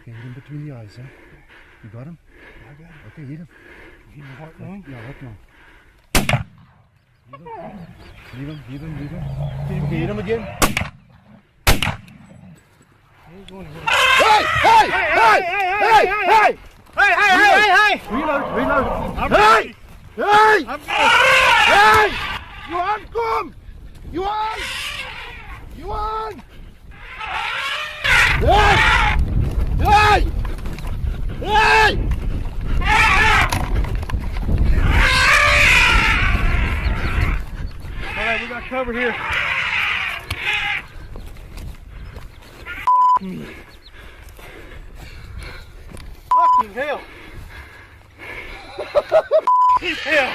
Okay, hit him between the eyes, huh? You got him? I got him. Okay, hit him. Hit him heart lung? Yeah, heart lung. Leave him. Hit him Okay, hit again. him again. He's going to hit him. Hey! Hey! Hey! Hey! Hey! Hey! Reload! I'm Hey! ready. Hey! I'm good. Hey! You on? Come! You on? You on? Hey! Hey! Hey! All right, we got cover here. Fucking hell. Fucking hell.